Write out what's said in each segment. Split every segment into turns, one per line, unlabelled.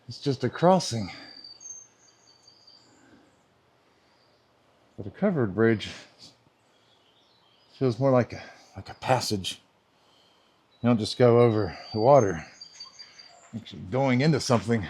It's just a crossing. But a covered bridge feels more like a passage. You don't just go over the water, actually going into something.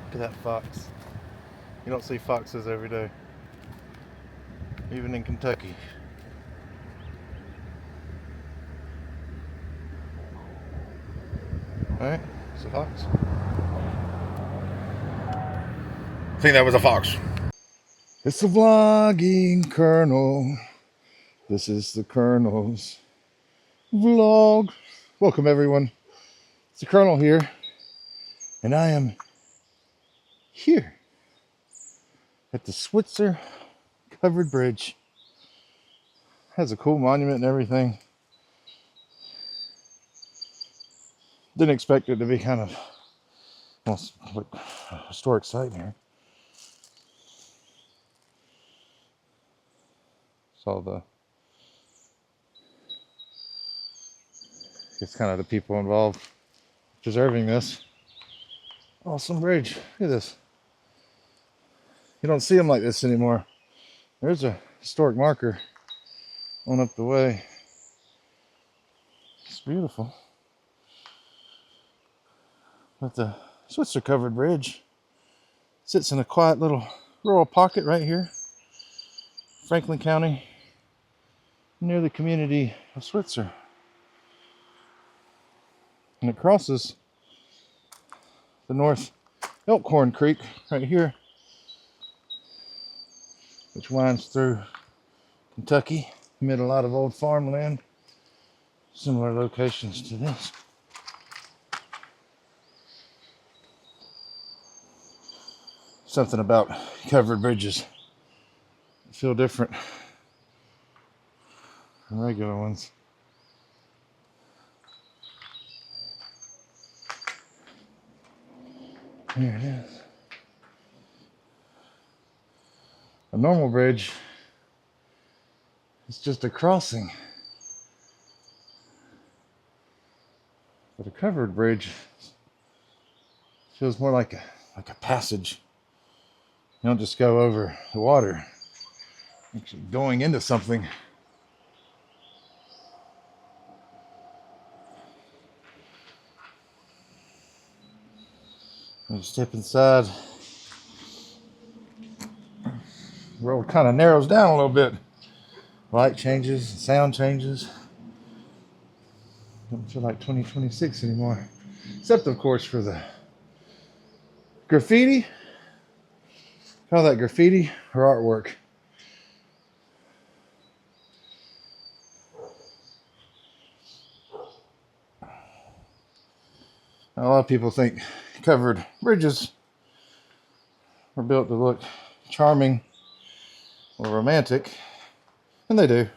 Look at that fox. You don't see foxes every day, even in Kentucky. Alright, it's a fox. I think that was a fox. It's a vlogging Colonel. This is the Colonel's vlog. Welcome everyone. It's the Colonel here, and I am here at the Switzer Covered Bridge. Has a cool monument and everything. Didn't expect it to be kind of almost like a historic site here. Saw it's kind of the people involved preserving this awesome bridge. Look at this. You don't see them like this anymore. There's a historic marker on up the way. It's beautiful. But the Switzer Covered Bridge sits in a quiet little rural pocket right here, Franklin County, near the community of Switzer. And it crosses the North Elkhorn Creek right here, which winds through Kentucky amid a lot of old farmland, similar locations to this. Something about covered bridges feel different from regular ones. Here it is. A normal bridge is just a crossing, but a covered bridge feels more like a passage. You don't just go over the water, actually going into something. When you step inside, the road kind of narrows down a little bit. Light changes, sound changes. Don't feel like 2026 anymore. Except, of course, for the graffiti. Call that graffiti or artwork? A lot of people think covered bridges are built to look charming or romantic, and they do.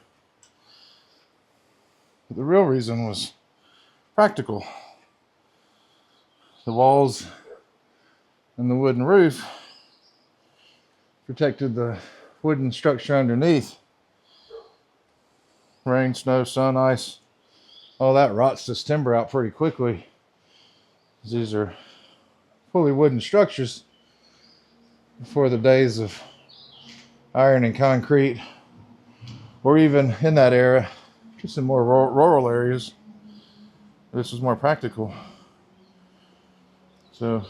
But the real reason was practical. The walls and the wooden roof protected the wooden structure underneath. Rain, snow, sun, ice, all that rots this timber out pretty quickly. These are fully wooden structures before the days of iron and concrete, or even in that era, just in more rural areas, this was more practical. So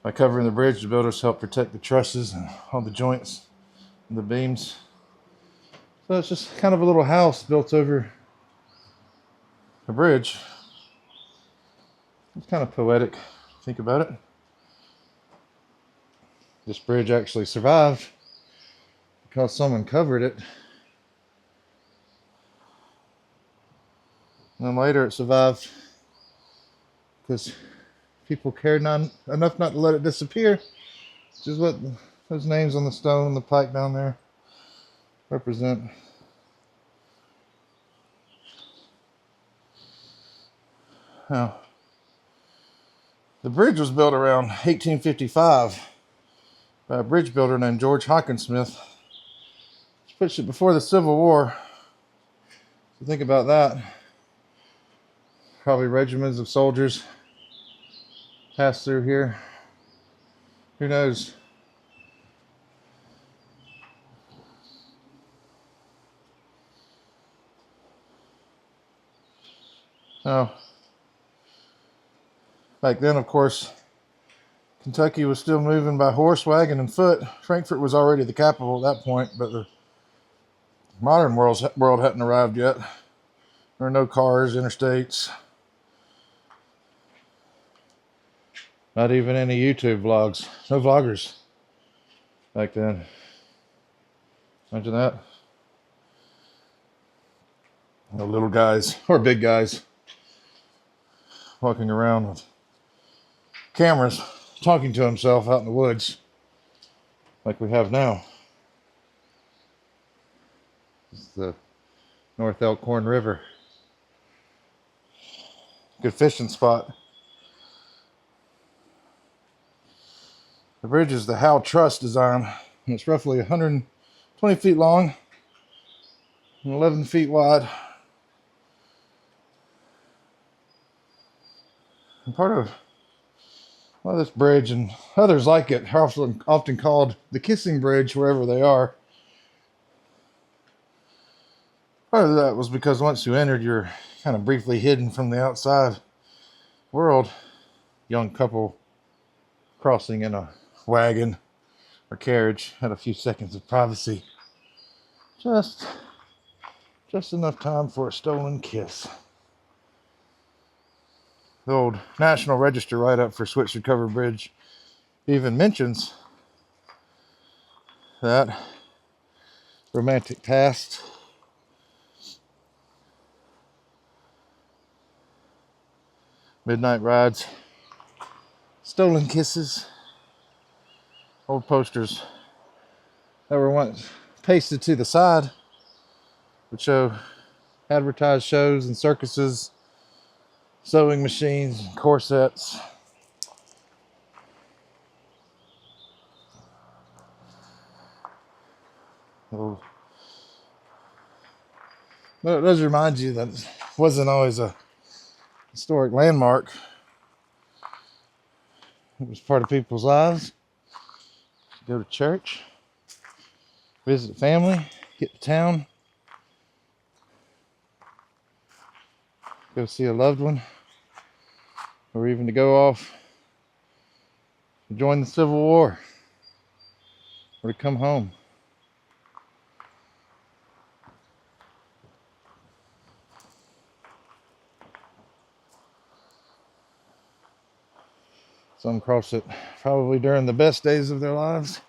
by covering the bridge, the builders helped protect the trusses and all the joints and the beams. So it's just kind of a little house built over a bridge. It's kind of poetic, think about it. This bridge actually survived because someone covered it. And then later it survived because people cared enough not to let it disappear, which is what those names on the stone and the pike down there represent. Now, the bridge was built around 1855 by a bridge builder named George Hockensmith. Pushed it before the Civil War. So think about that. Probably regiments of soldiers passed through here. Who knows? Now, back then, of course, Kentucky was still moving by horse, wagon, and foot. Frankfort was already the capital at that point, but the modern world hadn't arrived yet. There were no cars, interstates. Not even any YouTube vlogs. No vloggers back then. Imagine that. No little guys or big guys walking around with cameras talking to himself out in the woods like we have now. This is the North Elkhorn River. Good fishing spot. The bridge is the Howe Truss design, and it's roughly 120 feet long and 11 feet wide. And part of this bridge and others like it are often called the Kissing Bridge wherever they are. Part of that was because once you entered, you're kind of briefly hidden from the outside world. Young couple crossing in a wagon or carriage had a few seconds of privacy. Just enough time for a stolen kiss. The old National Register write-up for Switzer Covered Bridge even mentions that romantic past, midnight rides, stolen kisses, old posters that were once pasted to the side would show advertised shows and circuses, sewing machines, and corsets. Well, it does remind you that it wasn't always a historic landmark. It was part of people's lives. Go to church, visit family, get to town, go see a loved one, or even to go off to join the Civil War, or to come home. Some cross it probably during the best days of their lives.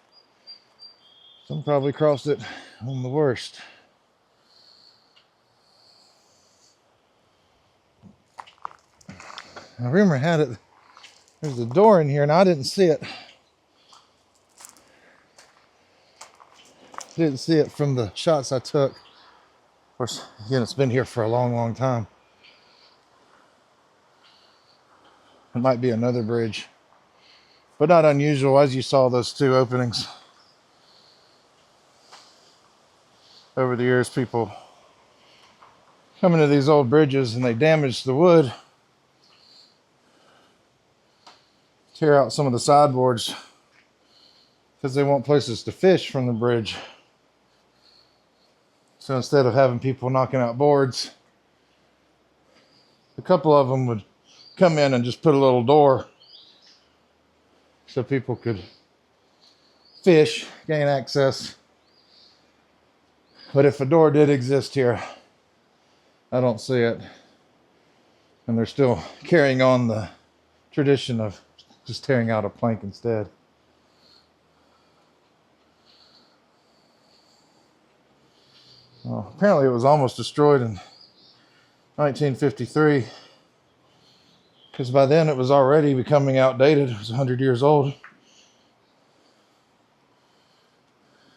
Some probably crossed it on the worst. Now, rumor had it there's a door in here, and I didn't see it. Didn't see it from the shots I took. Of course, again, it's been here for a long, long time. It might be another bridge, but not unusual as you saw those two openings. Over the years, people come into these old bridges and they damage the wood, tear out some of the sideboards because they want places to fish from the bridge. So instead of having people knocking out boards, a couple of them would come in and just put a little door so people could fish, gain access. But if a door did exist here, I don't see it. And they're still carrying on the tradition of just tearing out a plank instead. Well, apparently it was almost destroyed in 1953, because by then it was already becoming outdated. It was 100 years old.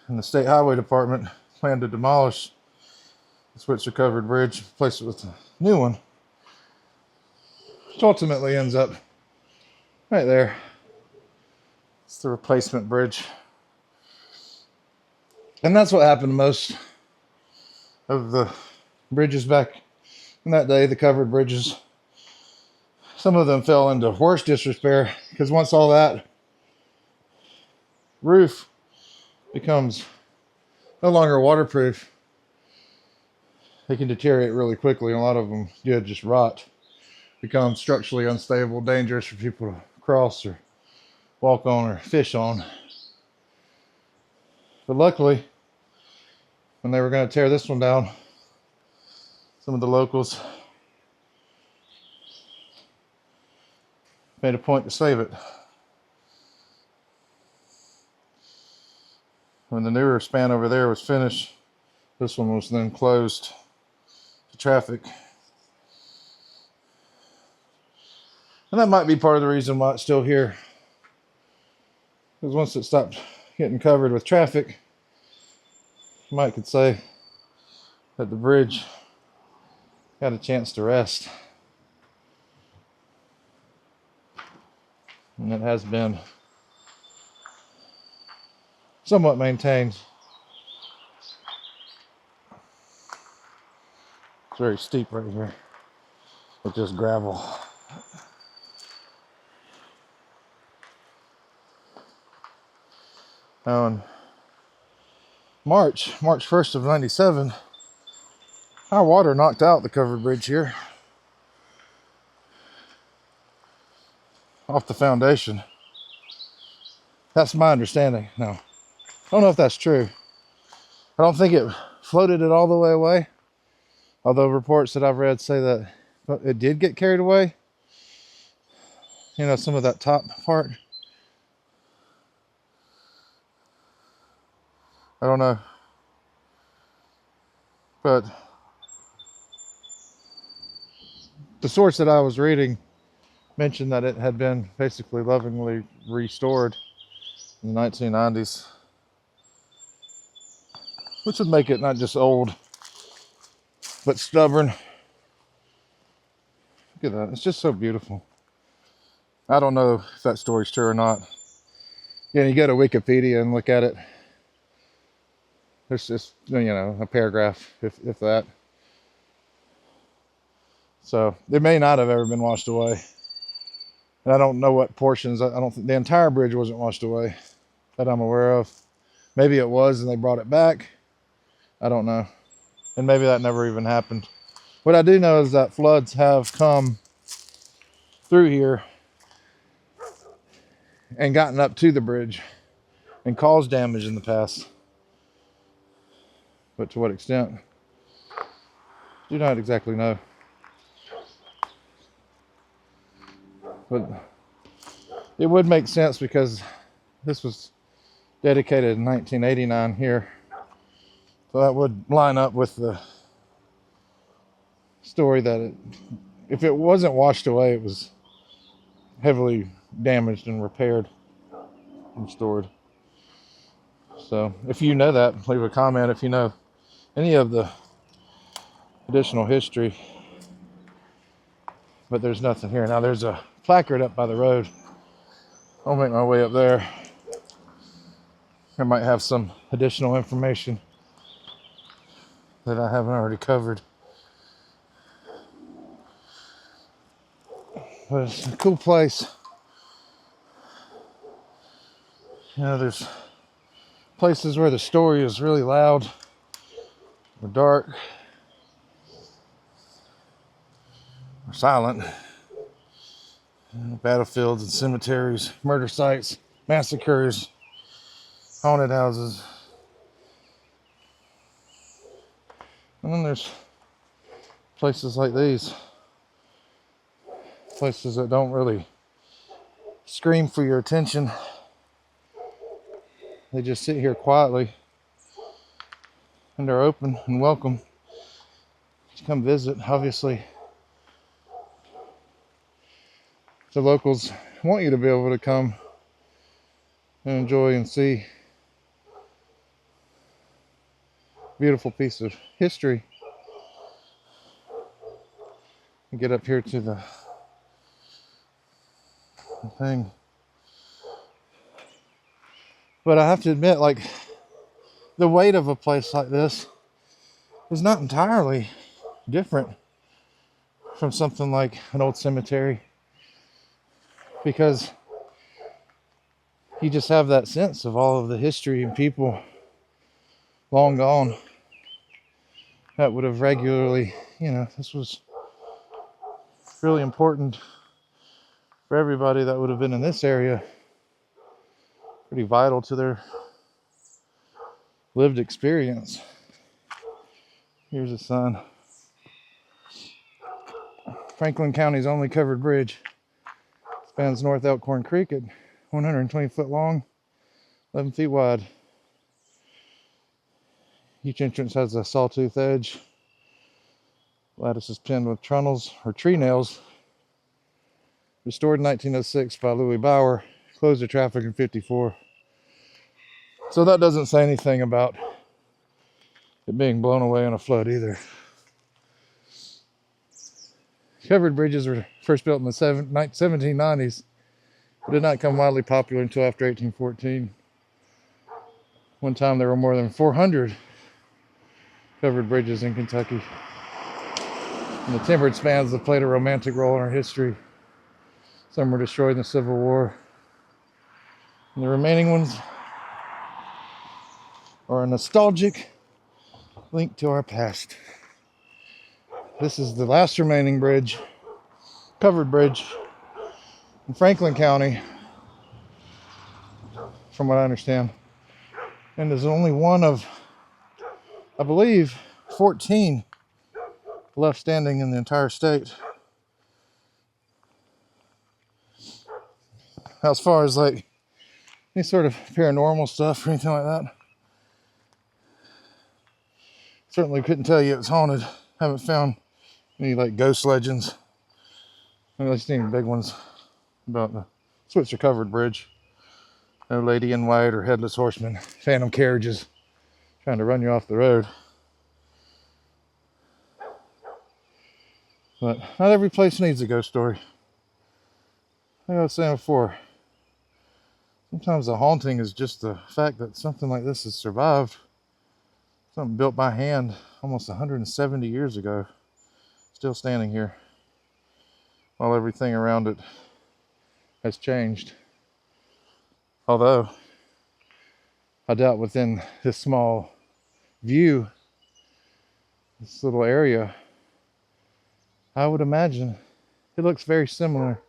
And the State Highway Department planned to demolish the Switzer Covered Bridge, replace it with a new one, which ultimately ends up right there. It's the replacement bridge. And that's what happened to most of the bridges back in that day, the covered bridges. Some of them fell into worse disrepair because once all that roof becomes no longer waterproof, they can deteriorate really quickly. And a lot of them did just rot, become structurally unstable, dangerous for people to cross or walk on or fish on. But luckily, when they were going to tear this one down, some of the locals made a point to save it. When the newer span over there was finished, this one was then closed to traffic. And that might be part of the reason why it's still here. Because once it stopped getting covered with traffic, you might could say that the bridge got a chance to rest. And it has been somewhat maintained. It's very steep right here with just gravel. Now in March 1st of 97, our water knocked out the covered bridge here off the foundation. That's my understanding. Now, I don't know if that's true. I don't think it floated it all the way away, although reports that I've read say that it did get carried away. You know, some of that top part. I don't know. But the source that I was reading mentioned that it had been basically lovingly restored in the 1990s, which would make it not just old, but stubborn. Look at that. It's just so beautiful. I don't know if that story's true or not. Yeah, you go to Wikipedia and look at it. There's just, you know, a paragraph, if that. So it may not have ever been washed away. And I don't know what portions. I don't think the entire bridge wasn't washed away that I'm aware of. Maybe it was and they brought it back. I don't know. And maybe that never even happened. What I do know is that floods have come through here and gotten up to the bridge and caused damage in the past. But to what extent? Do not exactly know. But it would make sense because this was dedicated in 1989 here. So that would line up with the story that if it wasn't washed away, it was heavily damaged and repaired and stored. So if you know that, leave a comment if you know any of the additional history. But there's nothing here. Now there's a placard up by the road. I'll make my way up there. I might have some additional information that I haven't already covered. But it's a cool place. You know, there's places where the story is really loud or dark or silent. Battlefields and cemeteries, murder sites, massacres, haunted houses. And then there's places like these. Places that don't really scream for your attention. They just sit here quietly and they're open and welcome to come visit. Obviously, the locals want you to be able to come and enjoy and see a beautiful piece of history. And get up here to the thing. But I have to admit, like, the weight of a place like this is not entirely different from something like an old cemetery, because you just have that sense of all of the history and people long gone that would have regularly, this was really important for everybody that would have been in this area, pretty vital to their lived experience. Here's a sign. Franklin County's only covered bridge spans North Elkhorn Creek at 120 foot long, 11 feet wide. Each entrance has a sawtooth edge. Lattice is pinned with trunnels or tree nails. Restored in 1906 by Louis Bauer. Closed to traffic in 54. So that doesn't say anything about it being blown away in a flood either. Covered bridges were first built in the 1790s, but did not become widely popular until after 1814. One time there were more than 400 covered bridges in Kentucky. And the timbered spans have played a romantic role in our history. Some were destroyed in the Civil War. And the remaining ones are a nostalgic link to our past. This is the last remaining bridge, covered bridge, in Franklin County, from what I understand. And there's only one of, I believe, 14 left standing in the entire state. As far as like any sort of paranormal stuff or anything like that, certainly couldn't tell you it's haunted. Haven't found any like ghost legends, at least any big ones, about the Switzer Covered Bridge. No lady in white or headless horseman, phantom carriages trying to run you off the road. But not every place needs a ghost story. Like I was saying before, sometimes the haunting is just the fact that something like this has survived. Something built by hand almost 170 years ago, still standing here, while everything around it has changed. Although, I doubt within this small view, this little area, I would imagine it looks very similar.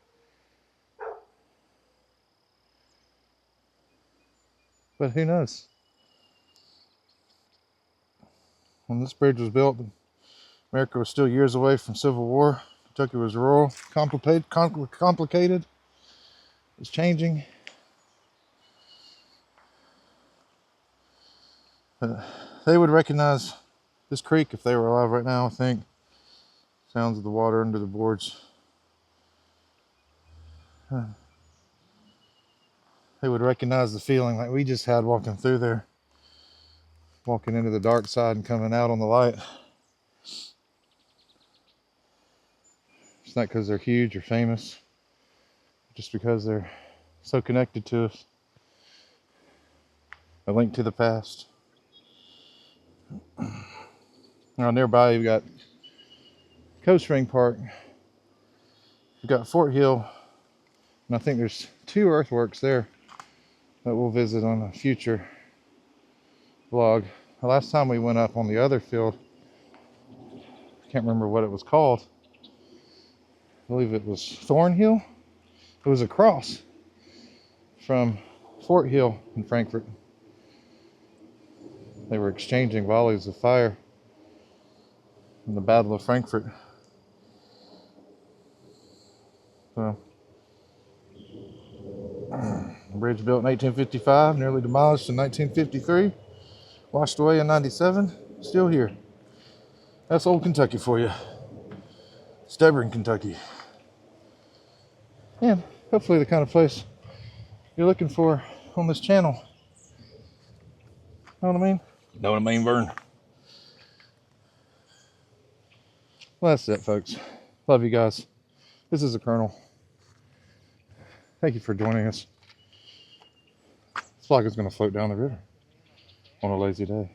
But who knows? When this bridge was built, America was still years away from Civil War. Kentucky was rural, complicated. It's changing. They would recognize this creek if they were alive right now, I think. Sounds of the water under the boards. They would recognize the feeling like we just had walking through there. Walking into the dark side and coming out on the light. It's not because they're huge or famous, just because they're so connected to us. A link to the past. Now nearby you've got Coast Spring Park. You've got Fort Hill, and I think there's 2 earthworks there that we'll visit on a future vlog. The last time we went up on the other field, I can't remember what it was called. I believe it was Thornhill. It was across from Fort Hill in Frankfort. They were exchanging volleys of fire in the Battle of Frankfort. So, bridge built in 1855, nearly demolished in 1953, washed away in 97. Still here. That's old Kentucky for you. Stubborn Kentucky. And hopefully the kind of place you're looking for on this channel. Know what I mean? Know what I mean, Vern? Well, that's it, folks. Love you guys. This is the Colonel. Thank you for joining us. This vlog is going to float down the river on a lazy day.